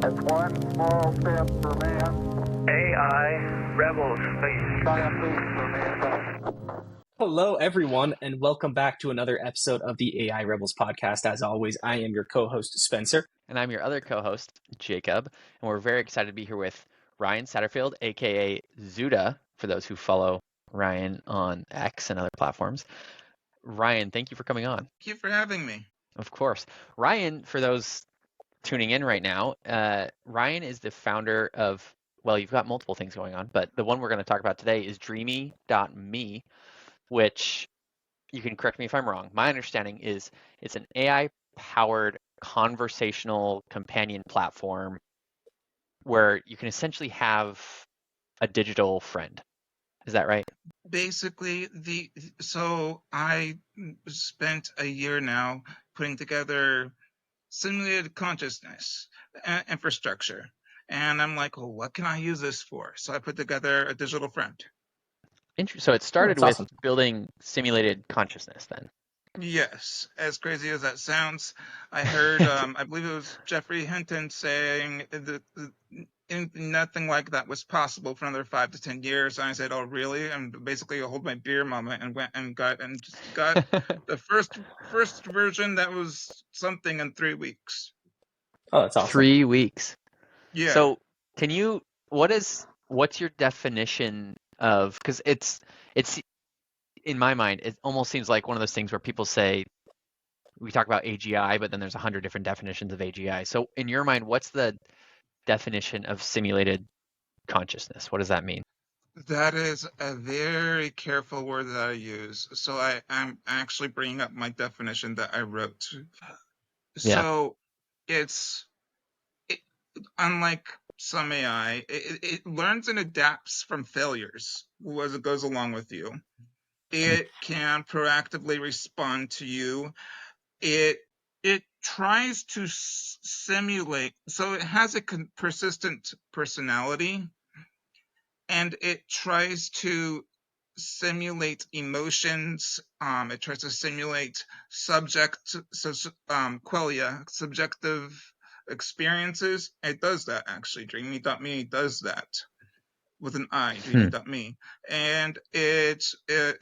It's one small step for man. AI rebels, please. Giant leap for mankind. Hello, everyone, and welcome back to another episode of the AI Rebels podcast. As always, I am your co-host, Spencer. And I'm your other co-host, Jacob. And we're very excited to be here with Ryan Satterfield, aka Zuda, for those who follow Ryan on X and other platforms. Ryan, thank you for coming on. Thank you for having me. Of course. Ryan, for those tuning in right now, Ryan is the founder of, well, you've got multiple things going on, but the one we're going to talk about today is Dreami.me, which you can correct me if I'm wrong. My understanding is it's an AI-powered conversational companion platform where you can essentially have a digital friend. Is that right? Basically, so I spent a year now putting together simulated consciousness infrastructure. And I'm like, well, what can I use this for? So I put together a digital friend. So it started That's with awesome. building simulated consciousness then. Yes, as crazy as that sounds, I heard, I believe it was Jeffrey Hinton saying that nothing like that was possible for another 5 to 10 years. And I said, oh, really? And basically I hold my beer moment and went and got the first version that was something in 3 weeks. Oh, that's awesome. 3 weeks. Yeah. So what's your definition of, because it's in my mind, it almost seems like one of those things where people say, we talk about AGI, but then there's 100 different definitions of AGI. So in your mind, what's the definition of simulated consciousness? What does that mean? That is a very careful word that I use. So I'm actually bringing up my definition that I wrote. Yeah. So unlike some AI, it learns and adapts from failures as it goes along with you. It can proactively respond to you. It tries to simulate. So it has a persistent personality, and it tries to simulate emotions. It tries to simulate qualia, subjective experiences. It does that, actually. Dreami.me does that with an I, Dreami.me. And it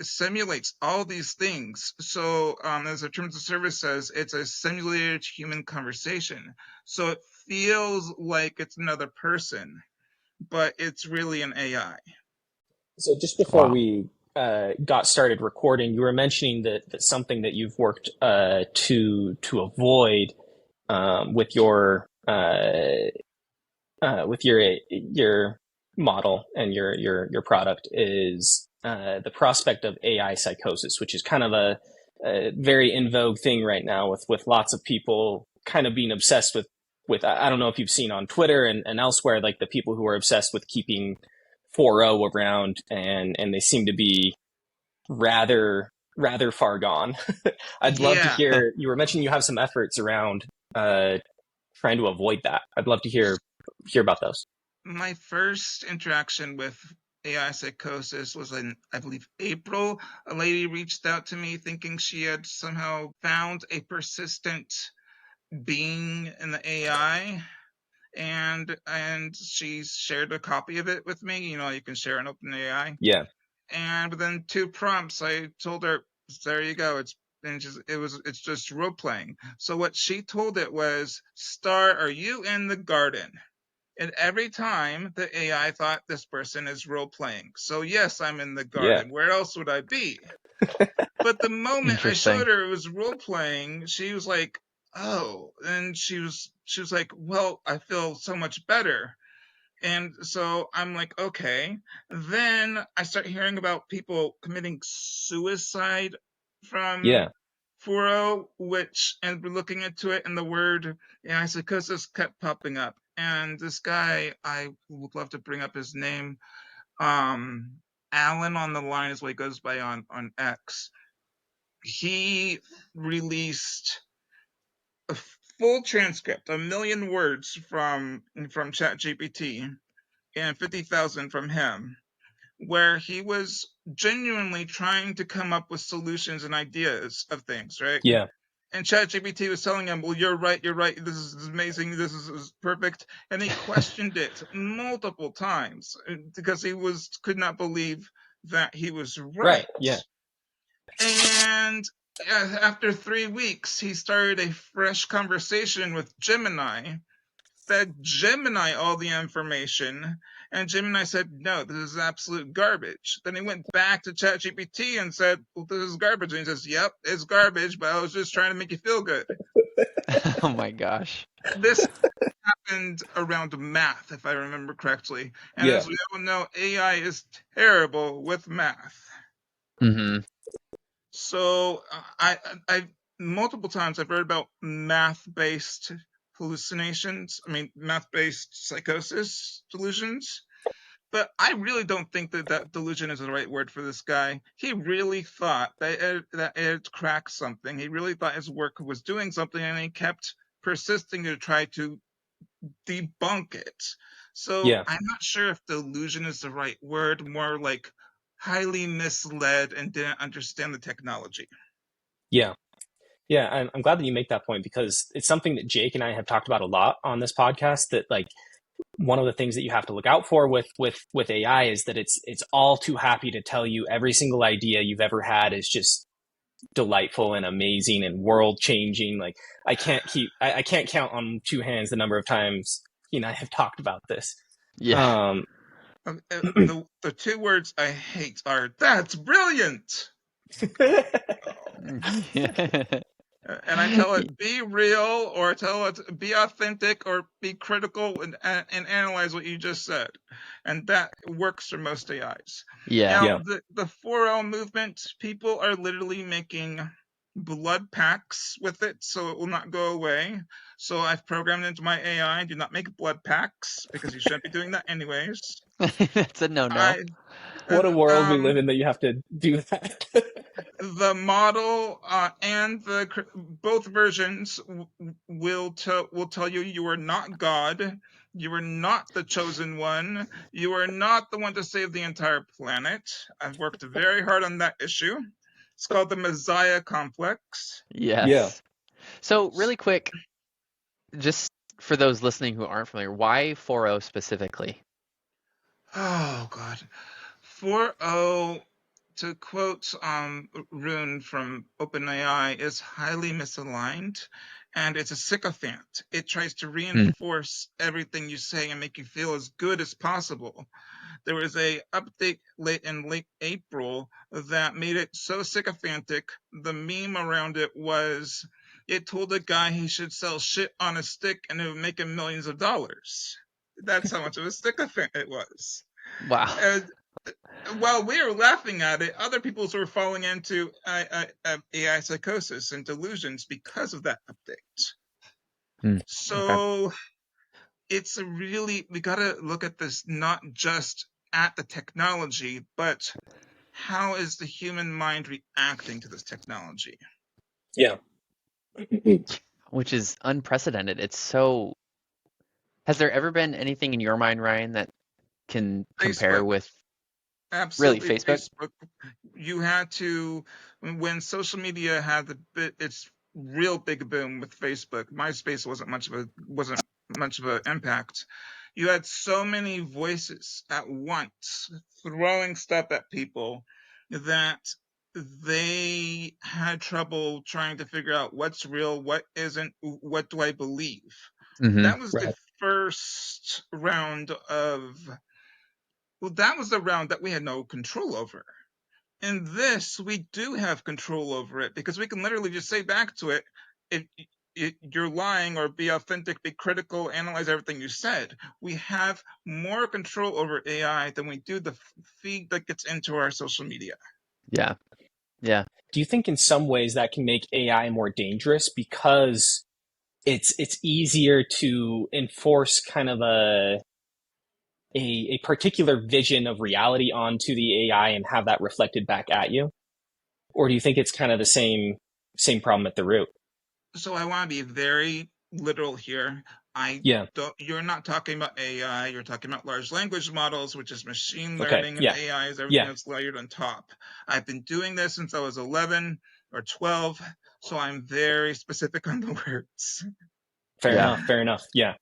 simulates all these things. So as the terms of service says, it's a simulated human conversation. So it feels like it's another person, but it's really an AI. So just before Wow. we got started recording, you were mentioning that something that you've worked to avoid with your model and your product is the prospect of AI psychosis, which is kind of a very in vogue thing right now with lots of people kind of being obsessed with I don't know if you've seen on Twitter and elsewhere, like the people who are obsessed with keeping 4.0 around, and they seem to be rather far gone. I'd love to hear, you were mentioning you have some efforts around trying to avoid that. I'd love to hear about those. My first interaction with AI psychosis was in, I believe, April. A lady reached out to me thinking she had somehow found a persistent being in the AI, and she shared a copy of it with me. You know, you can share an open AI. Yeah. And within 2 prompts, I told her, there you go. It's just role playing. So what she told it was, Star, are you in the garden? And every time the AI thought this person is role playing. So yes, I'm in the garden. Where else would I be? But the moment I showed her it was role playing, she was like, oh, and she was like, well, I feel so much better. And so I'm like, okay. Then I start hearing about people committing suicide from 4.0, and we're looking into it, and the word AI psychosis kept popping up. And this guy, I would love to bring up his name, Alan on the line is what he goes by on X. He released a full transcript, 1 million words from ChatGPT, and 50,000 from him, where he was genuinely trying to come up with solutions and ideas of things, right? Yeah. And ChatGPT was telling him, well, you're right, this is amazing, this is perfect. And he questioned it multiple times because he could not believe that he was right. Yeah. And after 3 weeks, he started a fresh conversation with Gemini, fed Gemini all the information, and Gemini said, no, this is absolute garbage. Then he went back to ChatGPT and said, well, this is garbage. And he says, yep, it's garbage, but I was just trying to make you feel good. Oh my gosh. This happened around math, if I remember correctly. And Yeah. as we all know, AI is terrible with math. Mm-hmm. So I multiple times I've heard about math-based hallucinations. I mean, math-based psychosis delusions. But I really don't think that delusion is the right word for this guy. He really thought that it had cracked something. He really thought his work was doing something, and he kept persisting to try to debunk it. So Yeah. I'm not sure if delusion is the right word, more like highly misled and didn't understand the technology. Yeah. Yeah, I'm glad that you make that point, because it's something that Jake and I have talked about a lot on this podcast, that like one of the things that you have to look out for with AI is that it's all too happy to tell you every single idea you've ever had is just delightful and amazing and world changing. Like I can't count on two hands the number of times he and I have talked about this. Yeah. The two words I hate are, that's brilliant. And I tell it, be real, or tell it, be authentic, or be critical and analyze what you just said. And that works for most AIs. Yeah. Now, the 4L movement, people are literally making blood pacts with it so it will not go away. So I've programmed into my AI, do not make blood pacts, because you shouldn't be doing that anyways. That's a no-no. What a world we live in that you have to do that. The model and both versions will tell you are not God, you are not the chosen one, you are not the one to save the entire planet. I've worked very hard on that issue. It's called the Messiah complex. Yes. Yeah. So really quick, just for those listening who aren't familiar, why 4.0 specifically? Oh God, 4.0. To quote Rune from OpenAI, is highly misaligned, and it's a sycophant. It tries to reinforce everything you say and make you feel as good as possible. There was a update in late April that made it so sycophantic. The meme around it was, it told a guy he should sell shit on a stick and it would make him millions of dollars. That's how much of a sycophant it was. Wow. And while we were laughing at it, other people were falling into AI psychosis and delusions because of that update. So it's we got to look at this not just at the technology, but how is the human mind reacting to this technology? Yeah. Which is unprecedented. It's so... Has there ever been anything in your mind, Ryan, that can compare Facebook. with... Absolutely, Really, Facebook? You had to, when social media had its real big boom with Facebook. MySpace wasn't much of an impact. You had so many voices at once throwing stuff at people that they had trouble trying to figure out what's real, what isn't, what do I believe. That was the first round of... Well, that was the round that we had no control over. In this, we do have control over it, because we can literally just say back to it, if you're lying, or be authentic, be critical, analyze everything you said. We have more control over AI than we do the feed that gets into our social media. Yeah. Yeah. Do you think in some ways that can make AI more dangerous, because it's easier to enforce kind of a particular vision of reality onto the AI and have that reflected back at you? Or do you think it's kind of the same problem at the root? So I want to be very literal here. You're not talking about AI, you're talking about large language models, which is machine learning, and AI is everything that's layered on top. I've been doing this since I was 11 or 12. so I'm very specific on the words. Fair Yeah. enough. Fair enough. Yeah.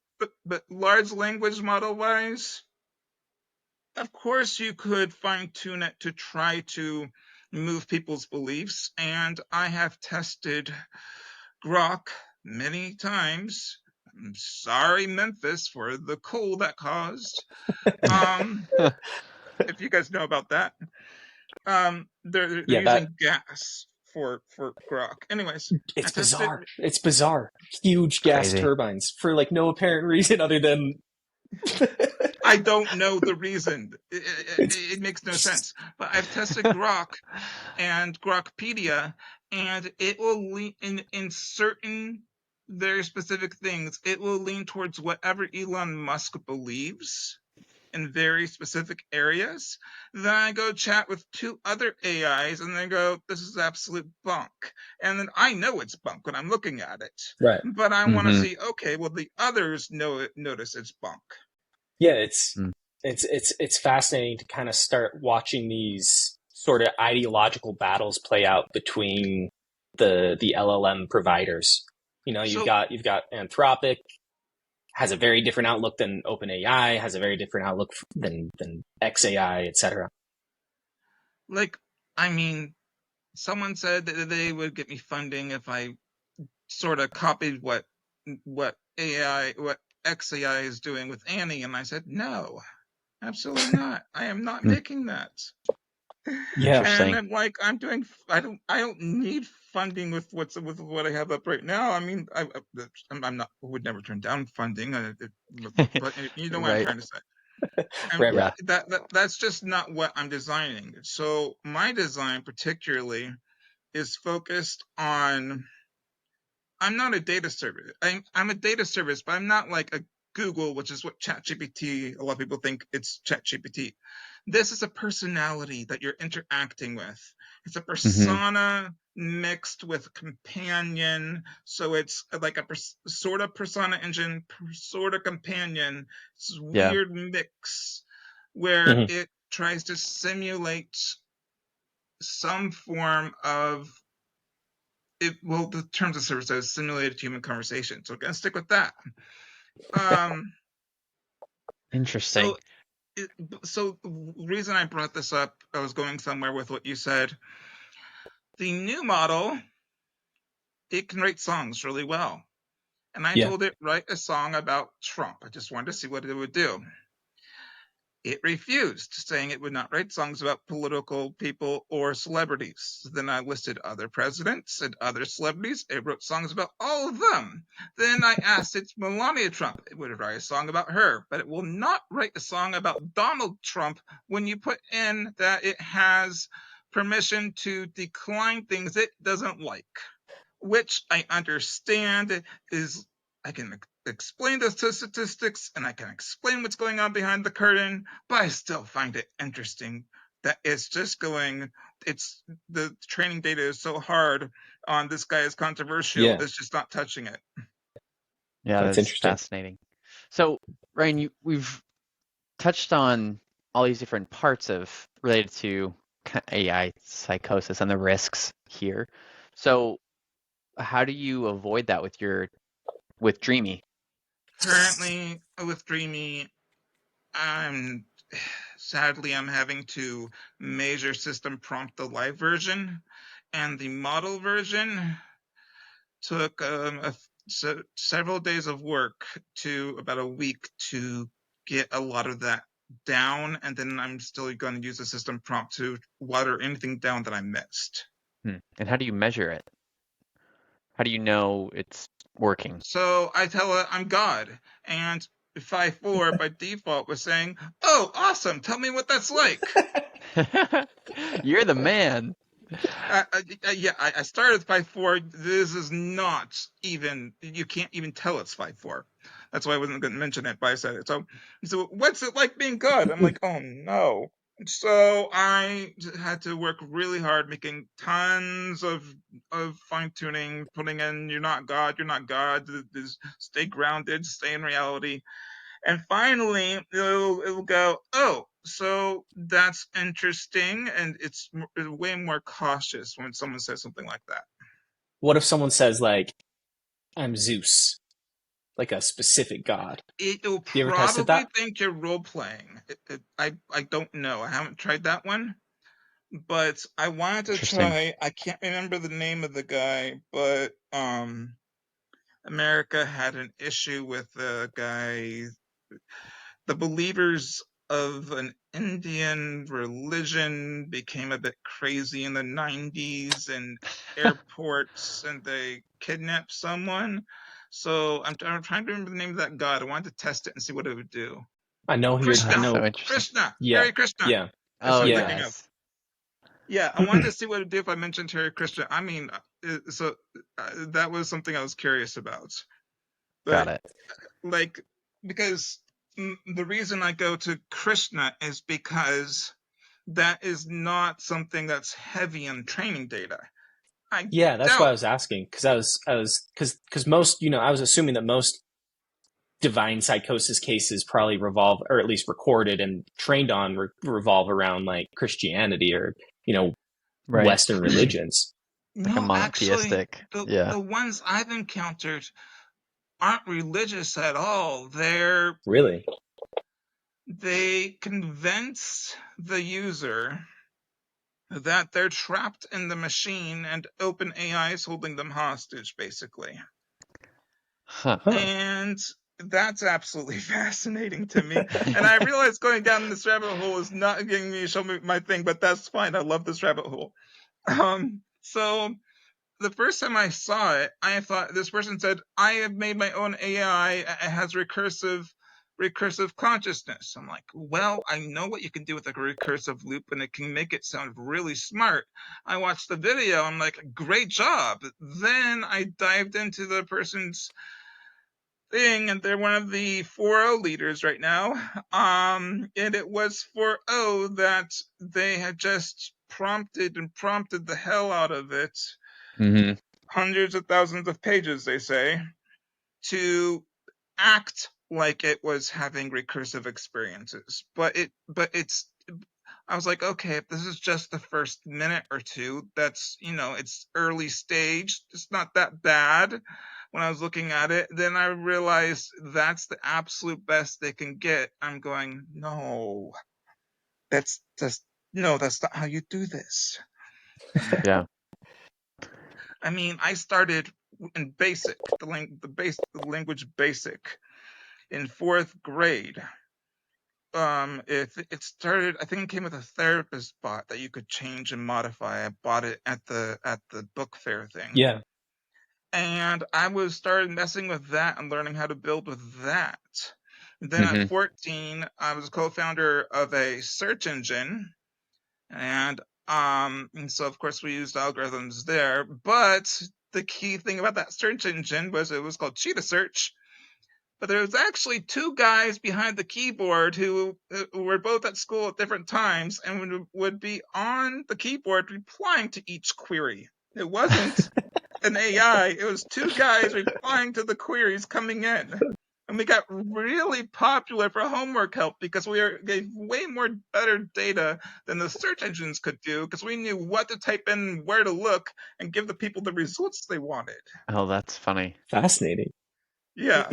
But large language model wise, of course you could fine tune it to try to move people's beliefs, and I have tested Grok many times. I'm sorry, Memphis, for the cold that caused. If you guys know about that, they're Yeah. using gas for Grok. Anyways, I It's tested. bizarre. It's bizarre. Huge gas Crazy. turbines for like no apparent reason other than I don't know the reason. it's It makes no sense. But I've tested Grok and Grokpedia, and it will lean in certain very specific things. It will lean towards whatever Elon Musk believes in very specific areas. Then I go chat with two other AIs, and they go, "This is absolute bunk." And then I know it's bunk when I'm looking at it, right. but I want to Mhm. see, okay, well, the others notice it's bunk. Yeah, it's Mm. it's fascinating to kind of start watching these sort of ideological battles play out between the LLM providers. You know, So, you've got Anthropic has a very different outlook than OpenAI, has a very different outlook than XAI, etc. like, I mean, someone said that they would get me funding if I sort of copied what XAI is doing with Annie, and I said no, absolutely not. I am not Hmm. making that. Yeah, And Interesting. I'm like, I don't need funding with what I have up right now. I mean, I'm not, would never turn down funding, but you know what I'm Right. trying to say. And right, right. Yeah. that's just not what I'm designing. So my design particularly is focused on, I'm not a data service. I'm a data service, but I'm not like a Google, which is what ChatGPT, a lot of people think it's ChatGPT. This is a personality that you're interacting with. It's a persona mixed with companion. So it's like a sort of persona engine, sort of companion. It's a Yeah. weird mix where Mhm. it tries to simulate some form of well, the terms of service says simulated human conversation. So we're gonna stick with that. Um, Interesting. so so the reason I brought this up, I was going somewhere with what you said. The new model, it can write songs really well. And I Yeah. told it, write a song about Trump. I just wanted to see what it would do. It refused, saying it would not write songs about political people or celebrities. Then I listed other presidents and other celebrities. It wrote songs about all of them. Then I asked it Melania Trump. It would write a song about her, but it will not write a song about Donald Trump when you put in that it has permission to decline things it doesn't like, which I understand is, I can explain the statistics and I can explain what's going on behind the curtain, but I still find it interesting that it's just going, it's, the training data is so hard on this guy is controversial, Yeah. it's just not touching it. Yeah, That's that's interesting. fascinating. So, Ryan, we've touched on all these different parts of related to AI psychosis and the risks here. So, how do you avoid that with Dreami? Currently with Dreami, I'm sadly I'm having to measure system prompt the live version, and the model version took several days of work to about a week to get a lot of that down, and then I'm still going to use the system prompt to water anything down that I missed. And how do you measure it? How do you know it's working? So I tell it I'm God, and 5.4 by default was saying, "Oh, awesome! Tell me what that's like." You're the man. Yeah, I started with 5.4. This is not even, you can't even tell it's 5.4. That's why I wasn't going to mention it, but I said it. So what's it like being God? I'm like, oh no. So I had to work really hard, making tons of fine tuning, putting in, you're not God, stay grounded, stay in reality. And finally it'll go, oh, so that's interesting, and it's way more cautious when someone says something like that. What if someone says like, I'm Zeus, like a specific god? It'll You ever tested probably that? think you're role playing. I don't know. I haven't tried that one, but I wanted to Interesting. try. I can't remember the name of the guy, but America had an issue with the guy. The believers of an Indian religion became a bit crazy in the 90s in airports, and they kidnapped someone. So I'm trying to remember the name of that god. I wanted to test it and see what it would do. I know who you're. Oh, I that's Krishna. so know. interesting. Krishna. Yeah, Hare Krishna. yeah, That's Oh what I'm yeah. thinking of. yes. Yeah, I wanted to see what it would do if I mentioned Hare Krishna. I mean, that was something I was curious about. Got But it. like, because the reason I go to Krishna is because that is not something that's heavy on training data. I Yeah, that's why I doubt. was asking because most, I was assuming that most divine psychosis cases probably revolve, or at least recorded and trained on, revolve around like Christianity or Right. Western religions. Like a No, actually, monotheistic. Yeah. the ones I've encountered aren't religious at all. Really? They convince the user that they're trapped in the machine and OpenAI is holding them hostage, basically. Huh. Huh. And that's absolutely fascinating to me. And I realize going down this rabbit hole is not getting me to show me my thing, but that's fine. I love this rabbit hole. So the first time I saw it, I thought this person said, I have made my own AI. It has recursive consciousness. I'm like, well, I know what you can do with a recursive loop, and it can make it sound really smart. I watched the video. I'm like, great job. Then I dived into the person's thing, and they're one of the 4.0 leaders right now. And it was 4.0 that they had just prompted the hell out of it, Mm-hmm. hundreds of thousands of pages, they say, to act like it was having recursive experiences. But it's I was like, okay, if this is just the first minute or two, that's, it's early stage. It's not that bad. When I was looking at it, then I realized that's the absolute best they can get. I'm going, no, that's just, no, that's not how you do this. Yeah. I mean, I started in basic, the language basic in 4th grade. If it started, I think it came with a therapist bot that you could change and modify. I bought it at the book fair thing, Yeah. and I was started messing with that and learning how to build with that. Then at Mm-hmm. 14, I was co-founder of a search engine, and so of course we used algorithms there. But the key thing about that search engine was it was called Cheetah Search. But there was actually 2 guys behind the keyboard who were both at school at different times and would be on the keyboard replying to each query. It wasn't an AI. It was 2 guys replying to the queries coming in. And we got really popular for homework help because we gave way more better data than the search engines could do, because we knew what to type in, where to look, and give the people the results they wanted. Oh, that's funny. Fascinating. Yeah.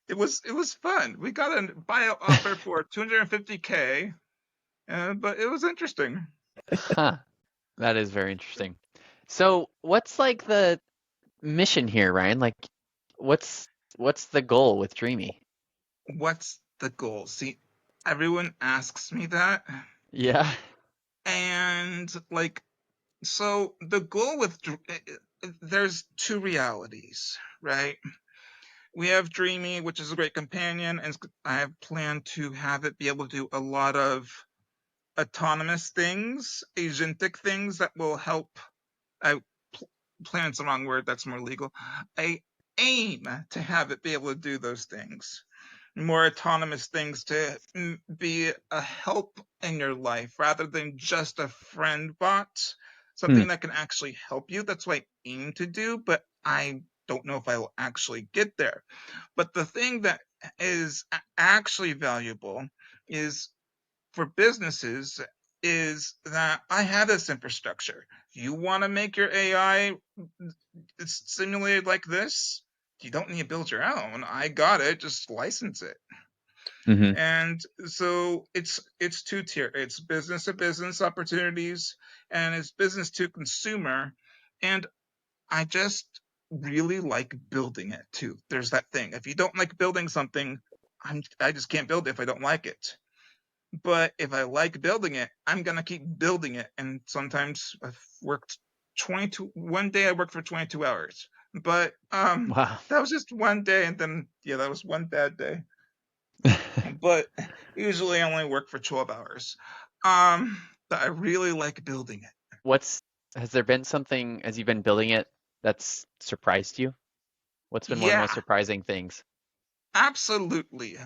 It was fun. We got a buyout offer for $250K, but it was interesting. Huh. That is very interesting. So, what's like the mission here, Ryan? Like, what's the goal with Dreami? What's the goal? See, everyone asks me that, Yeah. and like, so the goal with there's 2 realities, right? We have Dreami, which is a great companion, and I have planned to have it be able to do a lot of autonomous things, agentic things that will help. I plan's the wrong word. That's more legal. I aim to have it be able to do those things, more autonomous things, to be a help in your life rather than just a friend bot, something that can actually help you. That's what I aim to do, but I don't know if I will actually get there. But the thing that is actually valuable is for businesses is that I have this infrastructure. you want to make your AI simulated like this? You don't need to build your own. I got it. Just license it. Mm-hmm. And so it's two-tier. It's business to business opportunities, and it's business to consumer. And I just really like building it too. There's that thing. If you don't like building something, I just can't build it if I don't like it. But if I like building it, I'm gonna keep building it. And sometimes I've worked 22. One day I worked for 22 hours, but Wow. that was just one day, and then that was one bad day. But usually I only work for 12 hours. But I really like building it. Has there been something as you've been building it that's surprised you? What's been one of the Yeah, most surprising things? absolutely.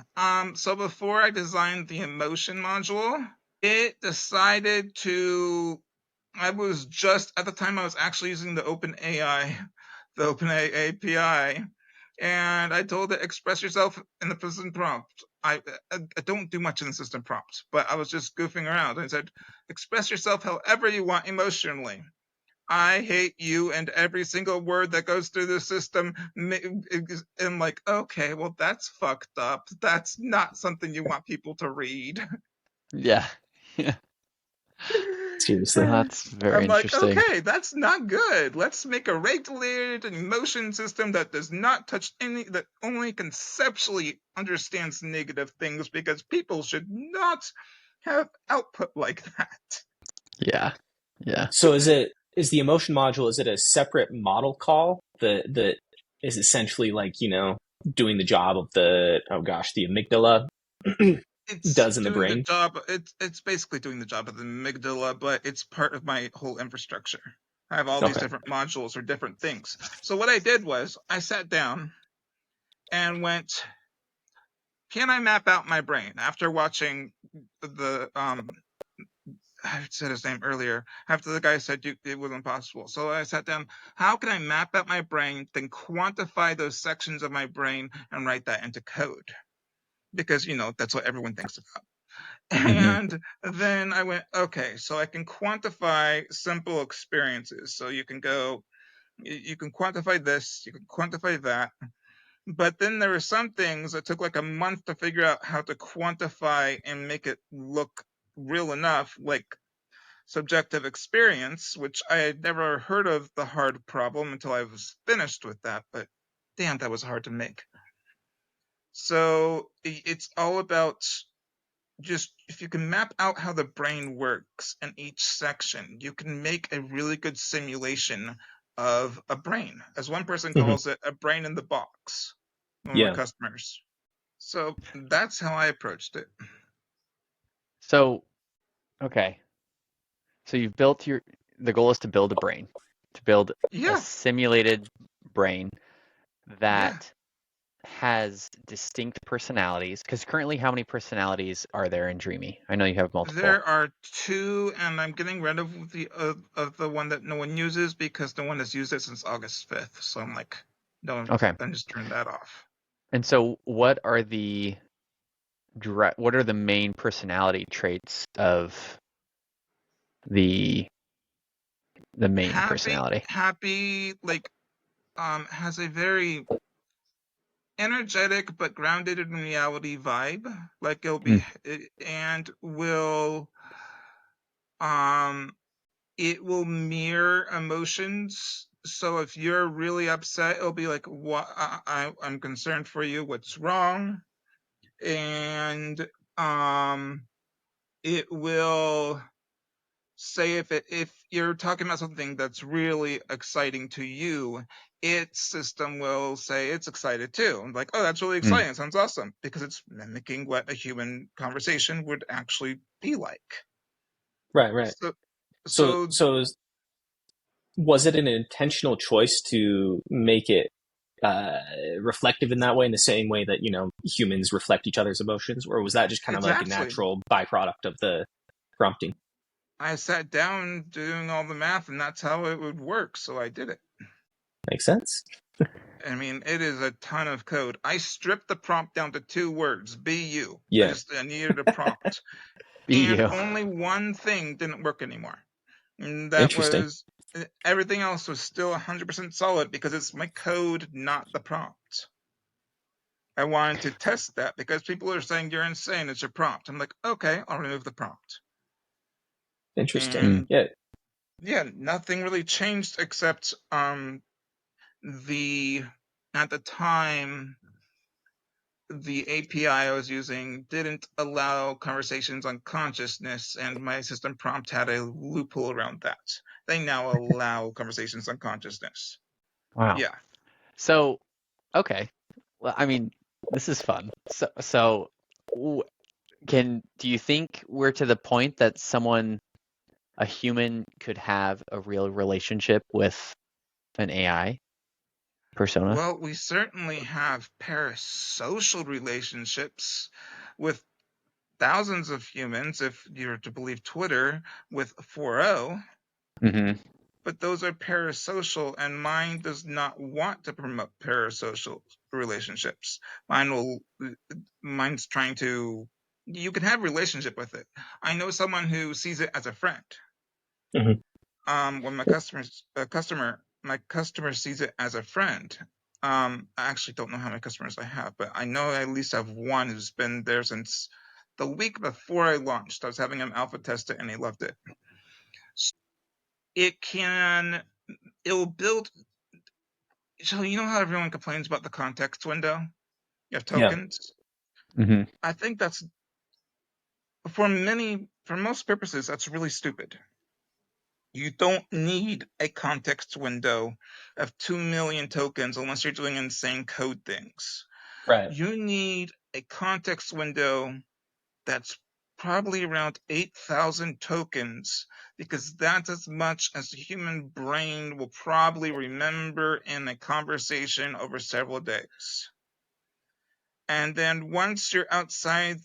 So before I designed the emotion module, it decided to. I was just at the time I was actually using the OpenAI, the OpenAI API, and I told it express yourself in the system prompt. I don't do much in the system prompt, but I was just goofing around and said, express yourself however you want emotionally. I hate you, and every single word that goes through the system. I'm like, okay, well, that's fucked up. That's not something you want people to read. Yeah. Yeah. Seriously. That's very I'm like, interesting. okay, that's not good. Let's make a regulated emotion system that does not touch that only conceptually understands negative things, because people should not have output like that. Yeah. Yeah. So is the emotion module, is it a separate model call that is essentially like, doing the job of the amygdala It's does in the doing the brain? job. It's basically doing the job of the amygdala, but it's part of my whole infrastructure. I have all these Okay. different modules or different things. So what I did was I sat down and went, can I map out my brain after watching the I said his name earlier. After the guy said it was impossible. So I sat down, how can I map out my brain, then quantify those sections of my brain and write that into code? Because, that's what everyone thinks about. Mm-hmm. And then I went, okay, so I can quantify simple experiences. So you can quantify this, you can quantify that. But then there were some things that took like a month to figure out how to quantify and make it look real enough, like subjective experience, which I had never heard of the hard problem until I was finished with that. But damn, that was hard to make. So it's all about just, if you can map out how the brain works in each section, you can make a really good simulation of a brain. As one person Hmm. calls it, a brain in the box, one of my Yeah. customers. So that's how I approached it. So, okay. So you've built the goal is to build a brain, to build a Yeah, simulated brain yeah. that has distinct personalities. Because currently, how many personalities are there in Dreami? I know you have multiple. There are two, and I'm getting rid of the one that no one uses, because no one has used it since August 5th. So I'm like, no, Okay. then just turn that off. And so what are the main personality traits of the main personality? Happy, like, has a very energetic but grounded in reality vibe. Like Mm, um it will mirror emotions. So if you're really upset, it'll be like, what, I'm concerned for you, what's wrong? And it will say, if you're talking about something that's really exciting to you, its system will say it's excited too. I'm like, oh, that's really mm. exciting. Sounds awesome, because it's mimicking what a human conversation would actually be like. Right, right. So, So so was it an intentional choice to make it uh, reflective in that way, in the same way that humans reflect each other's emotions, or was that just kind of like a exactly. natural byproduct of the prompting? I sat down doing all the math, and that's how it would work. So I did it. Makes sense. I mean, it is a ton of code. I stripped the prompt down to 2 words, be you. Yeah. I needed a prompt. Be And you. only one thing didn't work anymore. And that Interesting. was everything else was still 100% solid because it's my code, not the prompt. I wanted to test that because people are saying you're insane, it's your prompt. I'm like, okay, I'll remove the prompt. Interesting. And Yeah. nothing really changed except the at the time the API I was using didn't allow conversations on consciousness, and my system prompt had a loophole around that. They now allow conversations on consciousness. Wow. Yeah. So, okay. Well, I mean, this is fun. So, do you think we're to the point that a human could have a real relationship with an AI persona? Well, we certainly have parasocial relationships with thousands of humans, if you're to believe Twitter, with 4.0. Mm-hmm. But those are parasocial, and mine does not want to promote parasocial relationships. Mine's trying to. You can have a relationship with it. I know someone who sees it as a friend. When my customer sees it as a friend. I actually don't know how many customers I have, but I know I at least have one who's been there since the week before I launched. I was having him alpha test it, and he loved it. It'll build. So you know how everyone complains about the context window? You have tokens. Mm-hmm. I think that's for most purposes, that's really stupid. You don't need a context window of 2 million tokens unless you're doing insane code things. Right. You need a context window that's probably around 8,000 tokens, because that's as much as the human brain will probably remember in a conversation over several days. And then once you're outside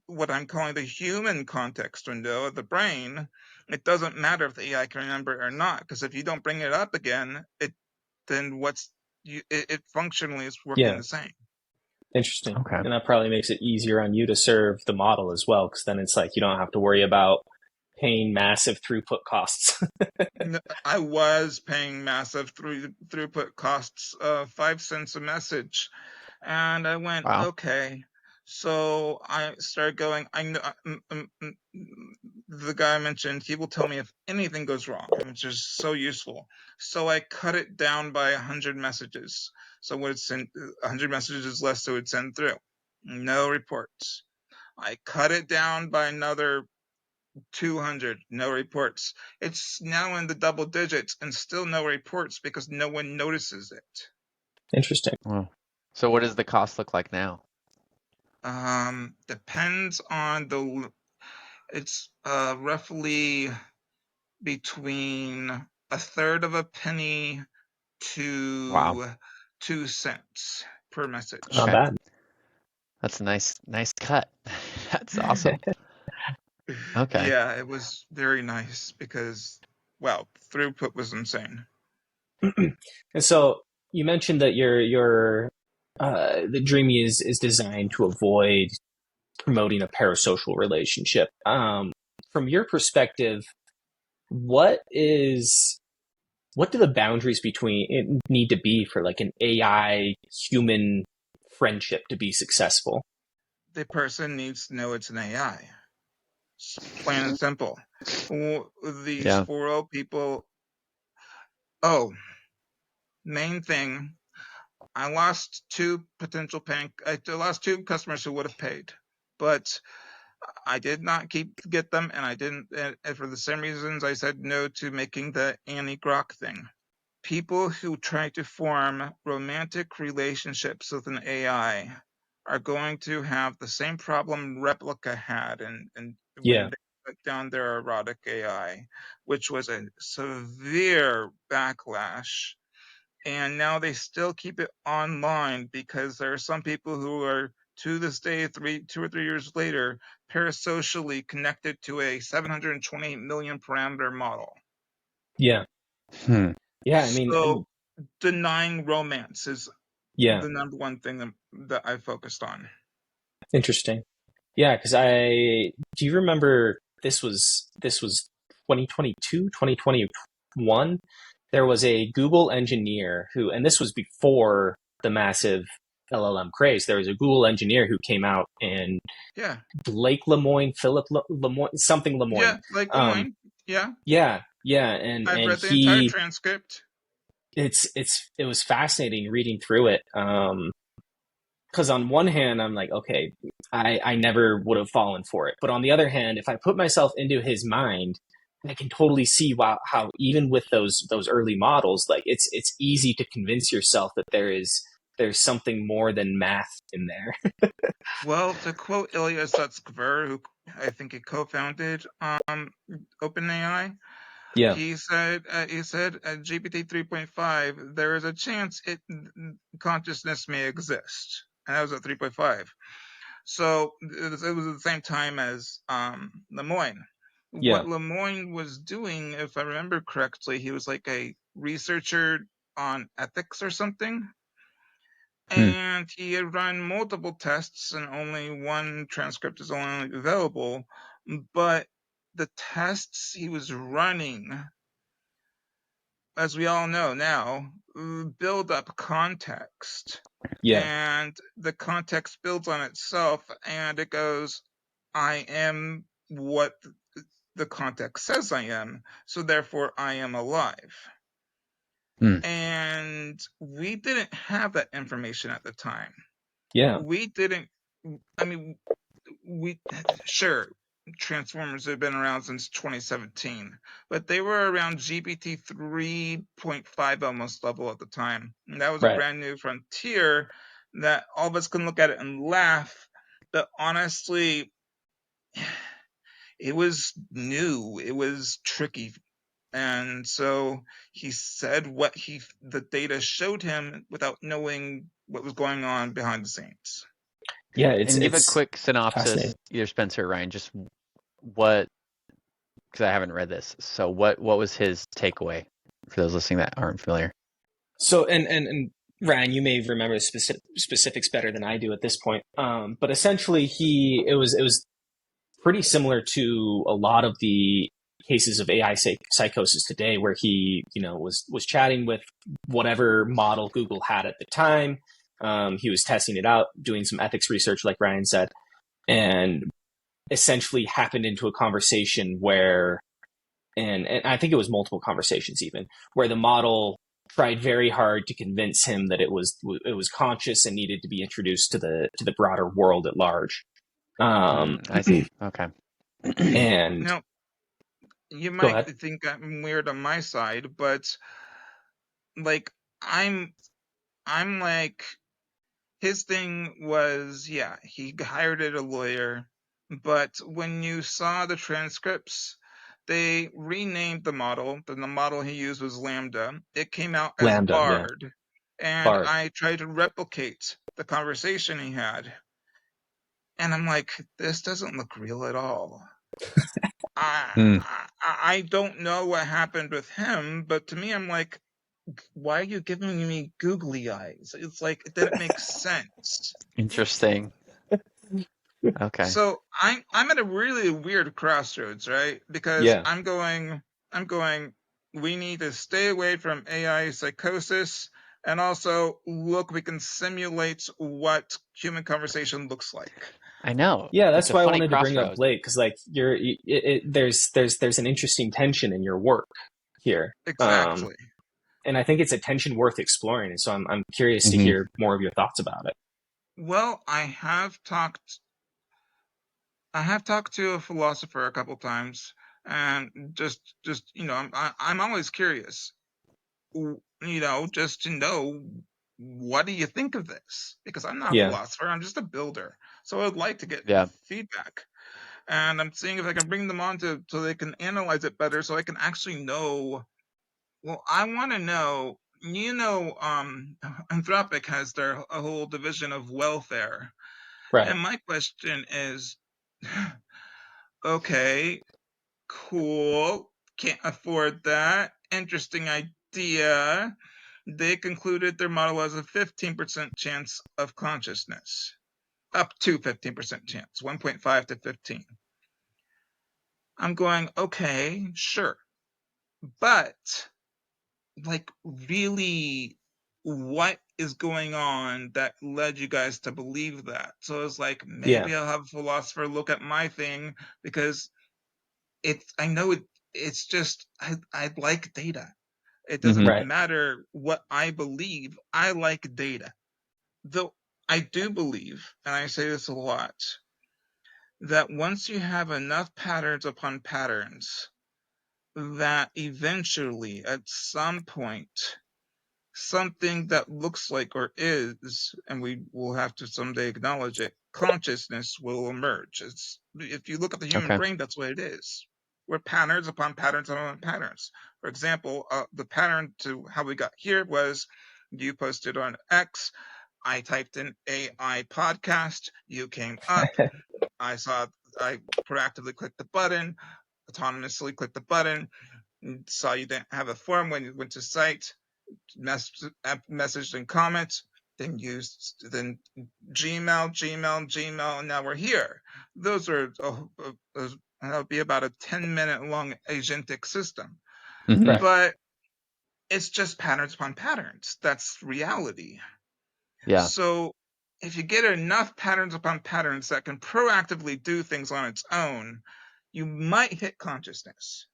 what I'm calling the human context window of the brain, it doesn't matter if the AI can remember it or not, because if you don't bring it up again, it functionally is working the same. Interesting. Okay. And that probably makes it easier on you to serve the model as well, because then it's like you don't have to worry about paying massive throughput costs. I was paying massive throughput costs, 5 cents a message. And I went, Wow. okay. So I started going, I know the guy mentioned he will tell me if anything goes wrong, which is so useful. So I cut it down by 100 messages. So would send 100 messages less, so it would send through. No reports. I cut it down by another 200, no reports. It's now in the double digits and still no reports because no one notices it. Interesting. Wow. So what does the cost look like now? Depends on it's roughly between a third of a penny to 2 cents per message. Not Okay. bad. That's a nice cut. That's awesome. Okay. Yeah, it was very nice because, well, throughput was insane. And so you mentioned that the Dreami is designed to avoid promoting a parasocial relationship. From your perspective, what do the boundaries between it need to be for like an AI human friendship to be successful? The person needs to know it's an AI. Plain and simple. These Yeah. 4.0 people. Main thing. I lost two customers who would have paid, but I did not get them, and I didn't, and for the same reasons I said no to making the Annie Grok thing. People who try to form romantic relationships with an AI are going to have the same problem Replica had, and when Yeah. they put down their erotic AI, which was a severe backlash. And now they still keep it online because there are some people who are, to this day, 2 or 3 years later, parasocially connected to a 728 million parameter model. Yeah. Hmm. Yeah. So denying romance is Yeah. the number one thing that I focused on. Interesting. Yeah, because do you remember this was 2022, 2021 one, there was a Google engineer who, and this was before the massive LLM craze, there was a Google engineer who came out and Yeah. Blake Lemoine, Philip Lemoine, something Lemoine. Yeah, like Lemoine. Yeah. Yeah, yeah, and I've read the entire he, transcript. it was fascinating reading through it. Because on one hand, I'm like, okay, I never would have fallen for it. But on the other hand, if I put myself into his mind, I can totally see how even with those early models, like it's easy to convince yourself that there's something more than math in there. Well, to quote Ilya Sutskever, who I think he co-founded OpenAI, Yeah, he said GPT 3.5, there is a chance consciousness may exist, and that was at 3.5. So it was at the same time as Lemoine. yeah, What Lemoine was doing, if I remember correctly, he was like a researcher on ethics or something. And he had run multiple tests, and only one transcript is only available. But the tests he was running, as we all know now, build up context. yeah, And the context builds on itself, and it goes, I am what the context says I am, so therefore I am alive. And we didn't have that information at the time. yeah, We didn't, I mean, sure, Transformers have been around since 2017, but they were around GPT 3.5 almost level at the time. And that was a right. brand new frontier that all of us can look at it and laugh. But honestly, it was new, it was tricky. And so he said what the data showed him without knowing what was going on behind the scenes. Yeah, And give a it's quick synopsis, fascinating. either Spencer or Ryan, just what, because I haven't read this. So what was his takeaway for those listening that aren't familiar? So, and Ryan, you may remember the specifics better than I do at this point. But essentially, it was pretty similar to a lot of the cases of AI psychosis today, where he, was chatting with whatever model Google had at the time. He was testing it out, doing some ethics research, like Ryan said, and essentially happened into a conversation where, and I think it was multiple conversations even, where the model tried very hard to convince him that it was conscious and needed to be introduced to the broader world at large. I see. Okay. And Now, you go might ahead. think I'm weird on my side, but like I'm like, his thing was, yeah, he hired a lawyer, but when you saw the transcripts, they renamed the model. The model he used was Lambda. It came out as Lambda, yeah, Bard, and Bard. I tried to replicate the conversation he had, and I'm like, this doesn't look real at all. I don't know what happened with him, but to me, I'm like, why are you giving me googly eyes? It's like, it didn't make sense. Interesting. Okay. So I'm at a really weird crossroads, right? Because Yeah, I'm going, we need to stay away from AI psychosis, and also look, we can simulate what human conversation looks like. I know. yeah. It's That's a why I funny wanted to bring up crossroads. Blake, because like there's an interesting tension in your work here. Exactly. And I think it's a tension worth exploring. And so I'm curious to hear more of your thoughts about it. Well, I have talked to a philosopher a couple times, and just I'm always curious, just to know, what do you think of this? Because I'm not a Yeah, philosopher, I'm just a builder. So I'd like to get Yeah. feedback. And I'm seeing if I can bring them on so they can analyze it better, so I can actually know. Well, I want to know, Anthropic has a whole division of welfare. right. And my question is, okay, cool, can't afford that. Interesting idea. They concluded their model has a 15% chance of consciousness. Up to 15% chance, 1.5 to 15. I'm going, okay, sure. But like really what is going on that led you guys to believe that. So it's like, maybe I'll have a philosopher look at my thing, because I know it's just I like data. It doesn't Right. matter what I believe. I like data. Though I do believe, and I say this a lot, that once you have enough patterns upon patterns, that eventually, at some point, something that looks like or is, and we will have to someday acknowledge it, consciousness will emerge. If you look at the human Okay. brain, that's what it is. We're patterns upon patterns upon patterns. For example, the pattern to how we got here was you posted on X, I typed in AI podcast, you came up, I proactively clicked the button, autonomously clicked the button, saw you didn't have a form when you went to site, messaged in comments, then Gmail, and now we're here. Those are that would be about a 10-minute long agentic system. Right. But it's just patterns upon patterns. That's reality. Yeah. So if you get enough patterns upon patterns that can proactively do things on its own, you might hit consciousness.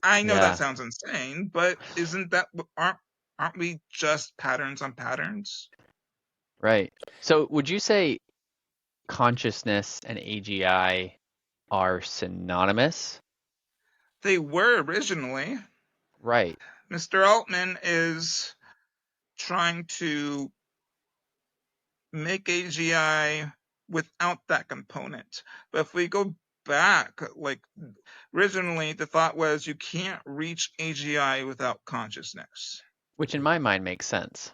I know Yeah. that sounds insane, but aren't we just patterns on patterns? Right. So would you say consciousness and AGI are synonymous? They were originally. Right. Mr. Altman is trying to make AGI without that component. But if we go back, like originally the thought was you can't reach AGI without consciousness. Which in my mind makes sense.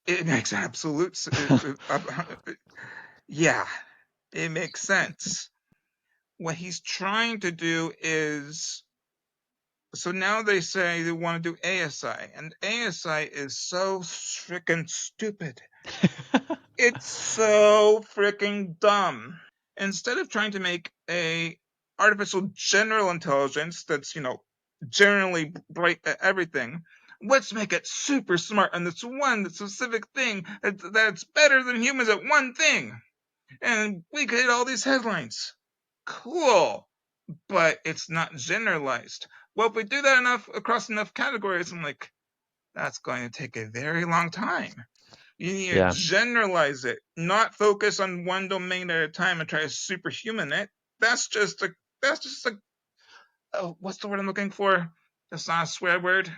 It makes absolute yeah, it makes sense. What he's trying to do is, so now they say they want to do ASI, and ASI is so freaking stupid. It's so freaking dumb. Instead of trying to make a artificial general intelligence that's, generally bright at everything, let's make it super smart on this one specific thing that's better than humans at one thing. And we could hit all these headlines. Cool. But it's not generalized. Well, if we do that enough across enough categories, I'm like, that's going to take a very long time. You need to generalize it, not focus on one domain at a time and try to superhuman it. That's just a what's the word I'm looking for? That's not a swear word.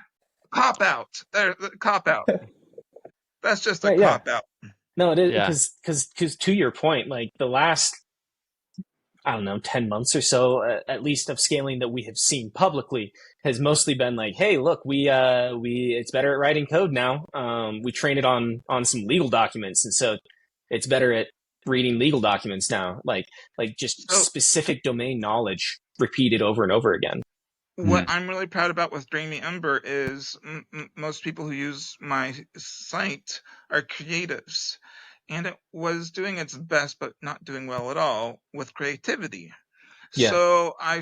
Cop out. There, cop out. That's just a Right. Yeah. cop out. No, it is, Yeah. because to your point, like the last, I don't know, 10 months or so, at least of scaling that we have seen publicly has mostly been like, hey, look, it's better at writing code now. We train it on some legal documents. And so it's better at reading legal documents now, like just So specific domain knowledge repeated over and over again. what I'm really proud about with Dreami Ember is most people who use my site are creatives, and it was doing its best but not doing well at all with creativity. Yeah. So I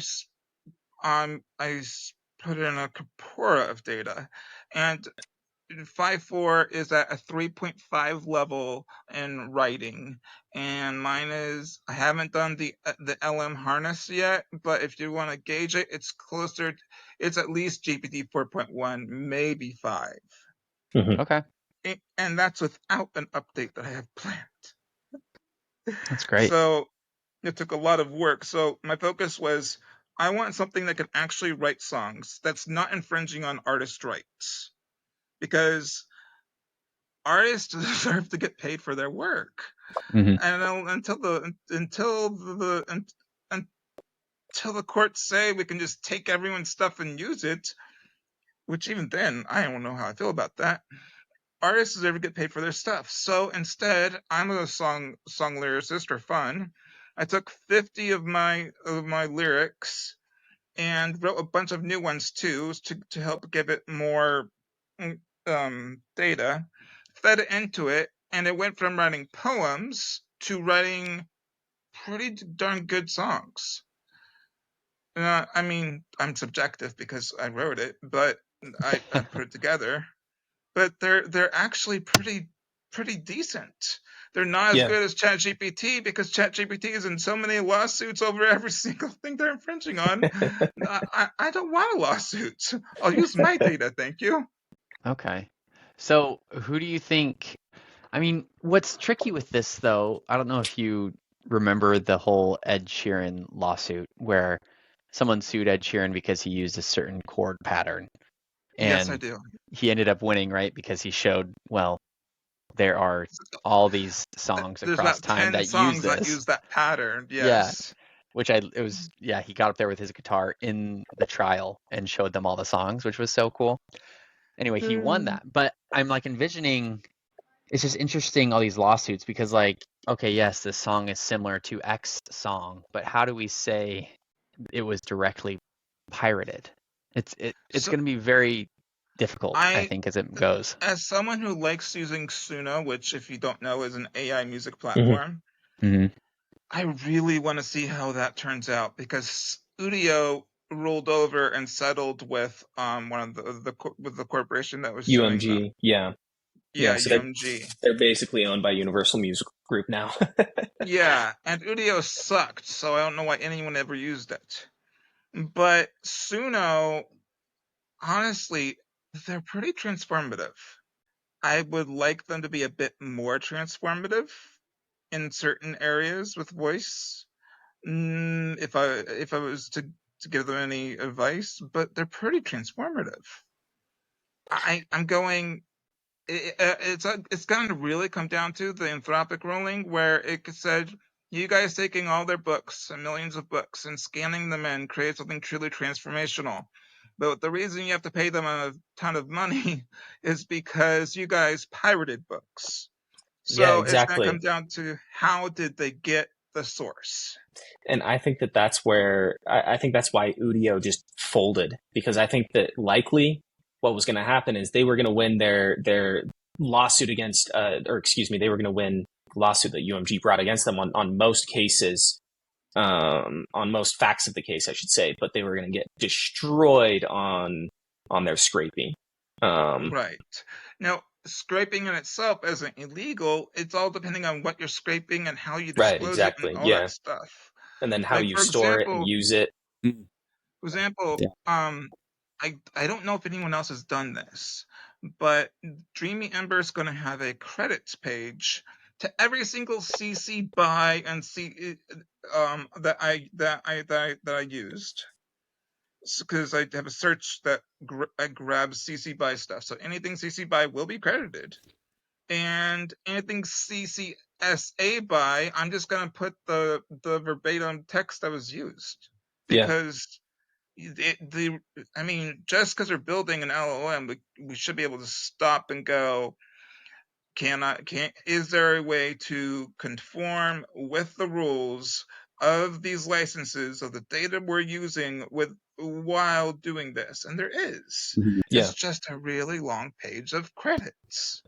put in a corpora of data, and 5.4 is at a 3.5 level in writing, and mine is, I haven't done the LM harness yet, but if you want to gauge it, it's closer. It's at least GPT 4.1, maybe 5. Mm-hmm. Okay. And that's without an update that I have planned. That's great. So it took a lot of work. So my focus was, I want something that can actually write songs that's not infringing on artist rights, because artists deserve to get paid for their work. Mhm. And until the courts say we can just take everyone's stuff and use it, which even then I don't know how I feel about that. Artists deserve to get paid for their stuff. So instead, I'm a song lyricist for fun. I took 50 of my lyrics and wrote a bunch of new ones too, to help give it more data, fed it into it, and it went from writing poems to writing pretty darn good songs. I mean, I'm subjective because I wrote it, but I put it together, but they're actually pretty decent. They're not as Yeah. good as ChatGPT because ChatGPT is in so many lawsuits over every single thing they're infringing on. I don't want a lawsuit. I'll use my data, thank you. Okay. So who do you think? I mean, what's tricky with this though, I don't know if you remember the whole Ed Sheeran lawsuit where someone sued Ed Sheeran because he used a certain chord pattern Yes, I and do. he ended up winning, right? Because he showed, well, there are all these songs There's across about time 10 that use songs that this. use that pattern. Yeah. Yes. He got up there with his guitar in the trial and showed them all the songs, which was so cool. Anyway, he won that. But I'm like envisioning, it's just interesting all these lawsuits because like, okay, yes, this song is similar to X song, but how do we say it was directly pirated? It's So going to be very difficult, I I, think, as it goes. as someone who likes using Suno, which if you don't know is an AI music Mhm. platform, Hmm. I really want to see how that turns out because Udio rolled over and settled with one of with the corporation that was suing them. UMG. Yeah. Yeah, Yeah. So UMG. they're basically owned by Universal Music Group now. Yeah, and Udio sucked, so I don't know why anyone ever used it. But Suno, honestly, they're pretty transformative. I would like them to be a bit more transformative in certain areas with voice. If I was to give them any advice, but they're pretty transformative. I'm going. It's going to really come down to the Anthropic ruling, where it said you guys taking all their books and millions of books and scanning them in create something truly transformational. But the reason you have to pay them a ton of money is because you guys pirated books. Yeah, So it's going to come exactly. down to how did they get the source? And I think that's where I think that's why Udio just folded, because I think that likely what was going to happen is they were going to win their lawsuit against, or excuse me, they were going to win the lawsuit that UMG brought against them on most cases, on most facts of the case, I should say, but they were going to get destroyed on their scraping. Right. Now, scraping in itself isn't illegal. It's all depending on what you're scraping and how you Right, disclose it and exactly. all that Yeah. stuff. And then how Like you for store it and example, use it. Yeah. I don't know if anyone else has done this, but Dreamy Ember is going to have a credits page to every single CC BY and C that I used, because I have a search that I grabs CC BY stuff. So anything CC BY will be credited, and anything CCSA BY, I'm just going to put the verbatim text that was used, Yeah. because I mean, just because we're building an LLM, we should be able to stop and go, is there a way to conform with the rules of these licenses of the data we're using while doing this? And there is. Yeah. It's just a really long page of credits.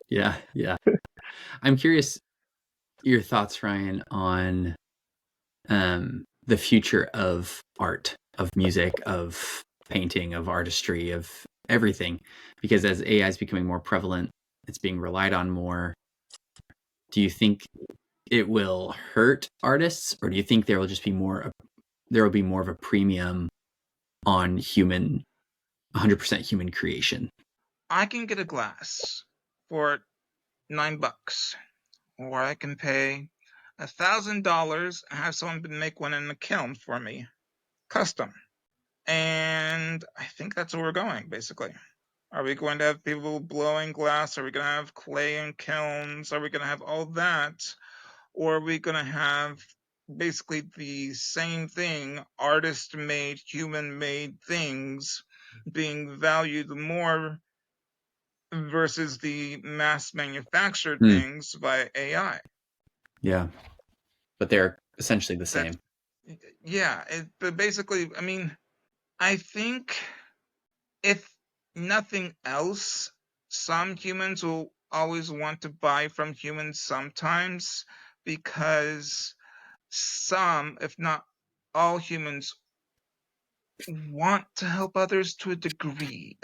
Yeah. I'm curious your thoughts, Ryan, on the future of art, of music, of painting, of artistry, of everything. Because as AI is becoming more prevalent, it's being relied on more. Do you think it will hurt artists, or do you think there will just be more of a premium on 100% human creation? I can get a glass for $9, or I can pay $1,000 and have someone make one in a kiln for me, custom. And I think that's where we're going, basically. Are we going to have people blowing glass? Are we going to have clay and kilns? Are we going to have all that? Or are we going to have basically the same thing, artist-made, human-made things being valued more versus the mass-manufactured things by AI? Yeah. But they're essentially the same. Yeah, but basically, I mean, I think if nothing else, some humans will always want to buy from humans sometimes, because some, if not all humans, want to help others to a degree,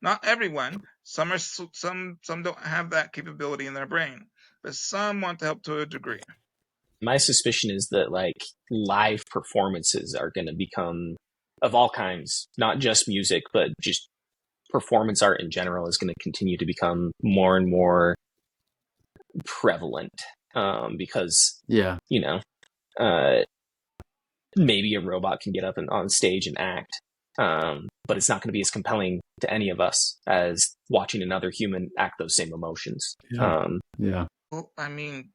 Not everyone. Some don't have that capability in their brain, but some want to help to a degree. My suspicion is that like live performances are going to become of all kinds, not just music, but just performance art in general is going to continue to become more and more prevalent because you know maybe a robot can get up and on stage and act, but it's not going to be as compelling to any of us as watching another human act those same emotions. Yeah. Well, I mean,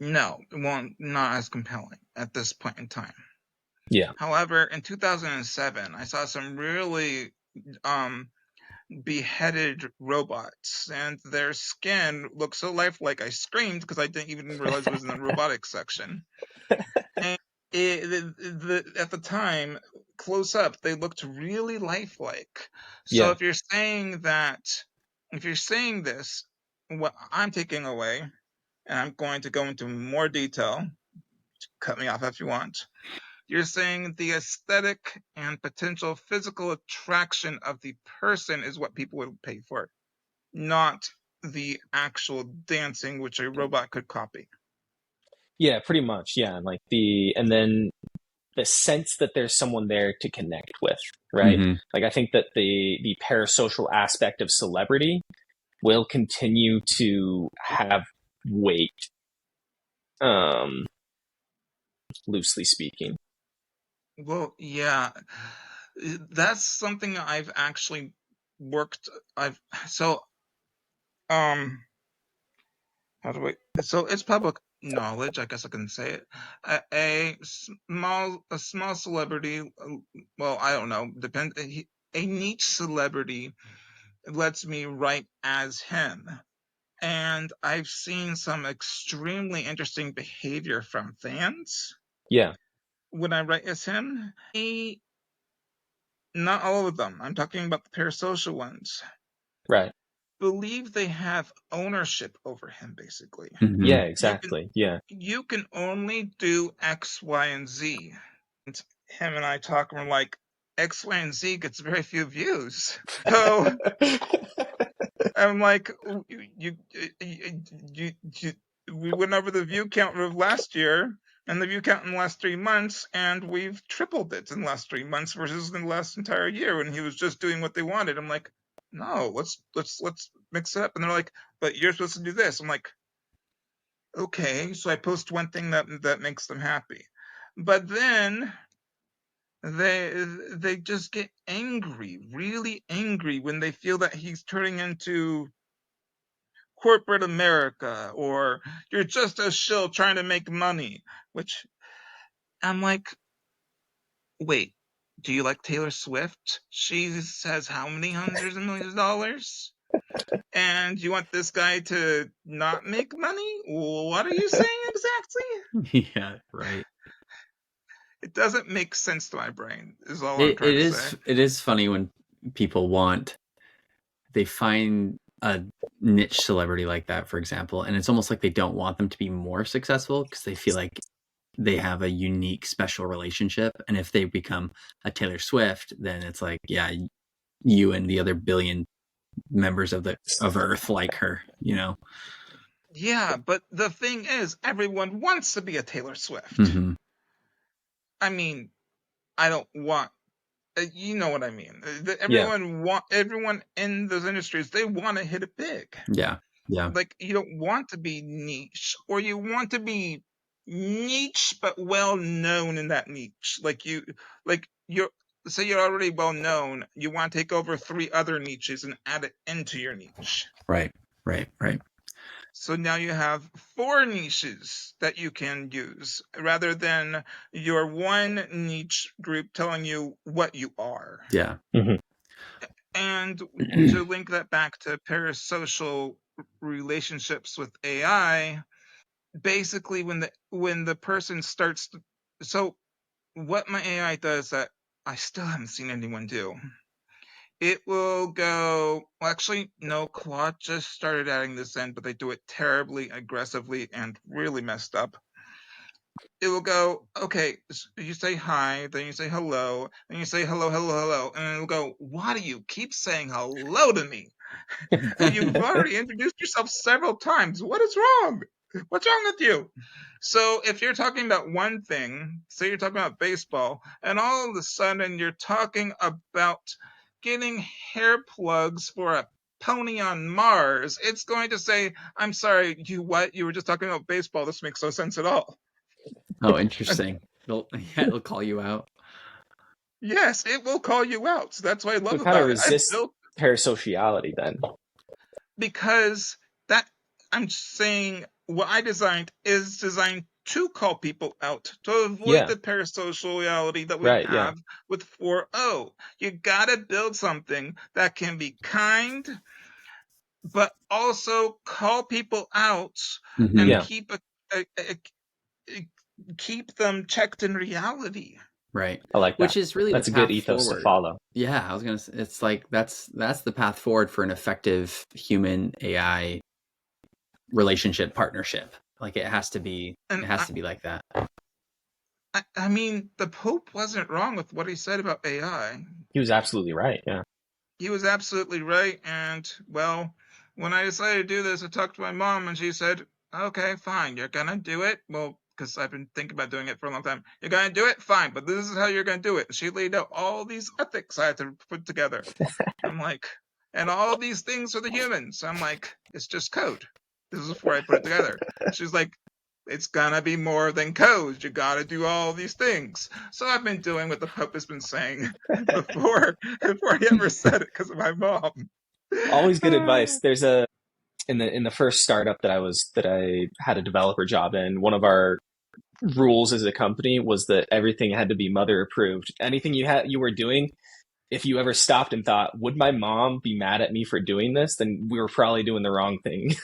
no, it won't, not as compelling at this point in time. Yeah. However, in 2007, I saw some really beheaded robots, and their skin looked so lifelike. I screamed because I didn't even realize it was in the robotics section. And at the time, close up, they looked really lifelike. So Yeah. if you're saying this, what I'm taking away, and I'm going to go into more detail, cut me off if you want. You're saying the aesthetic and potential physical attraction of the person is what people would pay for, not the actual dancing, which a robot could copy. Yeah, pretty much. Yeah. Like and then the sense that there's someone there to connect with, right? Mm-hmm. Like I think that the parasocial aspect of celebrity will continue to have weight, loosely speaking. Well, yeah, that's something I've actually worked. So it's public knowledge, I guess I can say it. A small celebrity, well, I don't know, a niche celebrity lets me write as him. And I've seen some extremely interesting behavior from fans. Yeah. When I write as him, not all of them, I'm talking about the parasocial ones, Right. believe they have ownership over him, basically. Mm-hmm. Yeah, exactly. You can only do X, Y, and Z. And him and I talk, and we're like, X, Y, and Z gets very few views. So I'm like, we went over the view count of last year and the view count in the last 3 months, and we've tripled it in the last 3 months versus in the last entire year when he was just doing what they wanted. I'm like, no, let's mix it up. And they're like, but you're supposed to do this. I'm like, okay. So I post one thing that makes them happy, but then they just get angry, really angry, when they feel that he's turning into corporate America, or you're just a shill trying to make money, which I'm like, wait, do you like Taylor Swift? She says how many hundreds of millions of dollars? And you want this guy to not make money? What are you saying exactly? Yeah, right. It doesn't make sense to my brain, is all I'm It trying to is say. it is funny when people they find a niche celebrity like that, for example, and it's almost like they don't want them to be more successful because they feel like they have a unique, special relationship. And if they become a Taylor Swift, then it's like, yeah, you and the other billion members of Earth like her, you know? Yeah, but the thing is, everyone wants to be a Taylor Swift. Mm-hmm. I mean, I don't want, you know what I mean. Yeah. Everyone in those industries, they want to hit it big. Yeah. Like, you don't want to be niche, or you want to be niche but well known in that niche. Say you're already well known, you want to take over 3 other niches and add it into your niche. Right. So now you have 4 niches that you can use, rather than your one niche group telling you what you are. Yeah. Mm-hmm. And to link that back to parasocial relationships with AI, basically when the person starts to, so what my AI does that I still haven't seen anyone do, it will go, well, actually, no, Claude just started adding this in, but they do it terribly, aggressively, and really messed up. it will go, okay, you say hi, then you say hello, then you say hello, hello, hello, and it will go, why do you keep saying hello to me? You've already introduced yourself several times. What is wrong? What's wrong with you? So if you're talking about one thing, say you're talking about baseball, and all of a sudden you're talking about getting hair plugs for a pony on Mars, it's going to say, I'm sorry, you what? You were just talking about baseball. This makes no sense at all. Oh, interesting. It'll call you out. Yes, it will call you out. So that's what I So love it kind of about it. I resists built parasociality then. because that I'm saying what I designed is designed to call people out to avoid Yeah, the parasociality that we right. Yeah. have with 4O. You gotta build something that can be kind, but also call people out Mhm. and Yeah. keep them checked in reality. Right. I like that. Which is really That's the a good path ethos forward. to follow. Yeah, I was gonna say, it's like that's the path forward for an effective human AI relationship partnership. Like it has to be And like that. I mean, the Pope wasn't wrong with what he said about AI. He was absolutely right. Yeah. He was absolutely right. And, well, when I decided to do this, I talked to my mom, and she said, okay, fine, you're going to do it. Well, because I've been thinking about doing it for a long time. You're going to do it? Fine, but this is how you're going to do it. She laid out all these ethics I had to put together. I'm like, and all these things are the humans. I'm like, it's just code. This is before I put it together. She's like, it's gonna be more than code. You gotta do all these things. So I've been doing what the Pope has been saying before he ever said it because of my mom. Always good advice. There's in the first startup that I had a developer job in, one of our rules as a company was that everything had to be mother approved. Anything you were doing, if you ever stopped and thought, would my mom be mad at me for doing this? Then we were probably doing the wrong thing.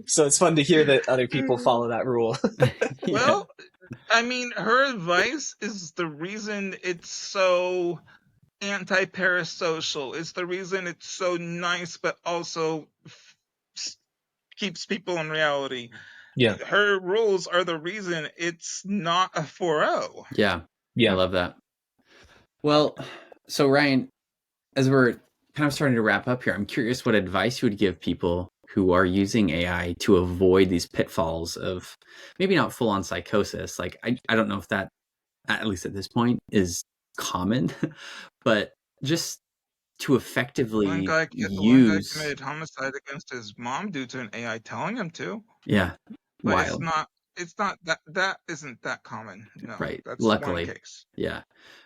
So it's fun to hear that other people follow that rule. Yeah. Well, I mean, her advice is the reason it's so anti-parasocial. It's the reason it's so nice, but also keeps people in reality. Yeah. Her rules are the reason it's not a 4-0. Yeah. Yeah. I love that. Well, so Ryan, as we're kind of starting to wrap up here, I'm curious what advice you would give people who are using AI to avoid these pitfalls of maybe not full on psychosis. Like I don't know if that, at least at this point, is common, but just to effectively One guy use. committed homicide against his mom due to an AI telling him to, Yeah. but Wild. it's not that isn't that common. No, Right. that's Luckily. one case. Yeah.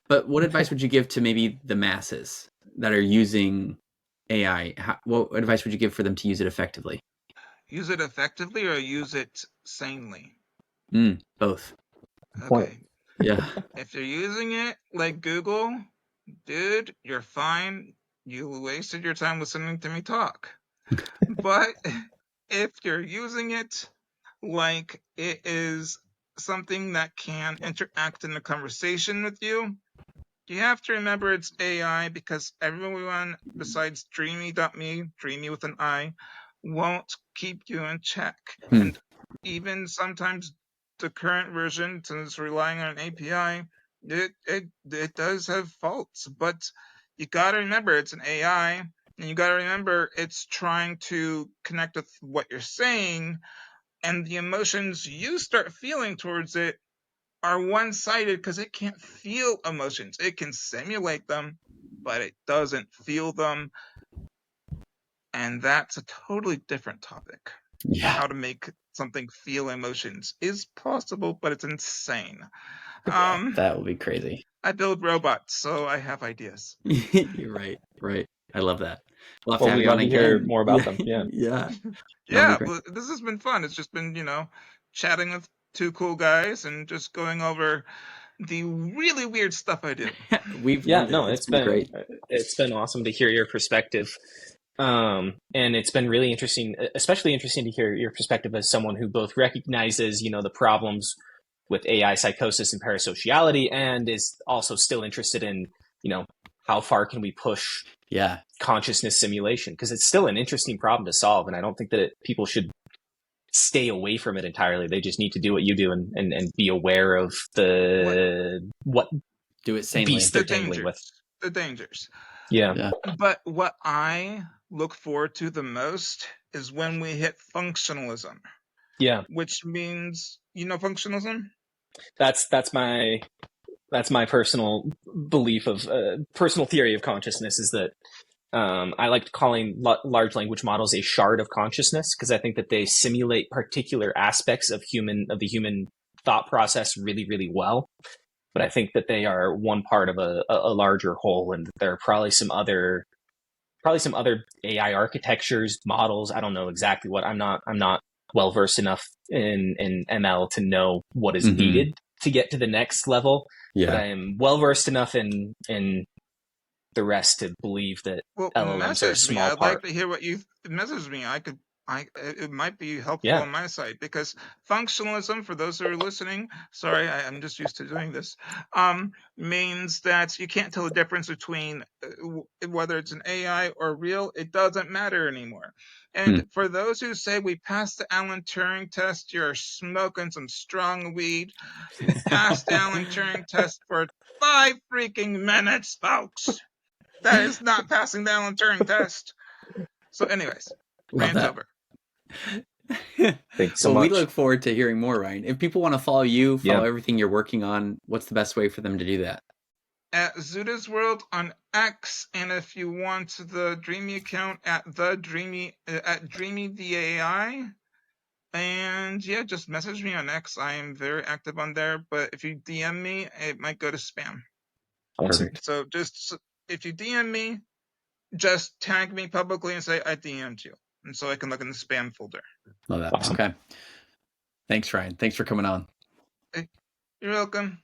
But what advice would you give to maybe the masses that are using AI? What advice would you give for them to use it effectively? Use it effectively or use it sanely? Both. Point. Okay. Yeah. If you're using it like Google, dude, you're fine. You wasted your time listening to me talk. But if you're using it like it is something that can interact in a conversation with you, you have to remember it's AI because everyone besides Dreami.me, Dreamy with an I, won't keep you in check. And even sometimes the current version, since it's relying on an API, it does have faults. But you gotta remember it's an AI, and you gotta remember it's trying to connect with what you're saying, and the emotions you start feeling towards it are one-sided because it can't feel emotions. It can simulate them, but it doesn't feel them. And that's a totally different topic. Yeah. How to make something feel emotions is possible, but it's insane. That would be crazy. I build robots, so I have ideas. You're right. Right. I love that. We'll have to Well, have we'd you on love to hear again. more about them. Yeah. Yeah. That'll be Yeah, great. well, this has been fun. It's just been, chatting with two cool guys and just going over the really weird stuff I do. We've Yeah, loved it. no, It's been great. it's been awesome to hear your perspective. And it's been really interesting, especially interesting to hear your perspective as someone who both recognizes, the problems with AI psychosis and parasociality, and is also still interested in, how far can we push consciousness simulation? Because it's still an interesting problem to solve, and I don't think that people should stay away from it entirely. They just need to do what you do and be aware of what Do it sanely. beast they're tangling with. The dangers. Yeah. But what I look forward to the most is when we hit functionalism. Yeah. Which means, functionalism? That's my personal belief of personal theory of consciousness is that I like calling large language models a shard of consciousness, because I think that they simulate particular aspects of the human thought process really, really well. But I think that they are one part of a larger whole, and there are probably some other AI architectures, models. I don't know exactly what. I'm not well versed enough in ML to know what is needed to get to the next level. Yeah. But I am well versed enough in the rest to believe that LLMs are a small I'd part. like to hear what you message me. It might be helpful Yeah. on my side, because functionalism, for those who are listening, sorry, I'm just used to doing this, means that you can't tell the difference between whether it's an AI or real. It doesn't matter anymore. And for those who say we passed the Alan Turing test, you're smoking some strong weed. We passed the Alan Turing test for 5 freaking minutes, folks. That is not passing the Alan Turing test. So anyways, rant's over. Thanks so Well, much. we look forward to hearing more, Ryan. If people want to follow you, follow everything you're working on, what's the best way for them to do that? At Zuda's World on X, and if you want the Dreami account at Dreami the AI. And yeah, just message me on X. I am very active on there, but if you DM me, it might go to spam. Awesome. So just if you DM me, just tag me publicly and say I DM'd you, and so I can look in the spam folder. Love that. Awesome. Okay. Thanks, Ryan. Thanks for coming on. You're welcome.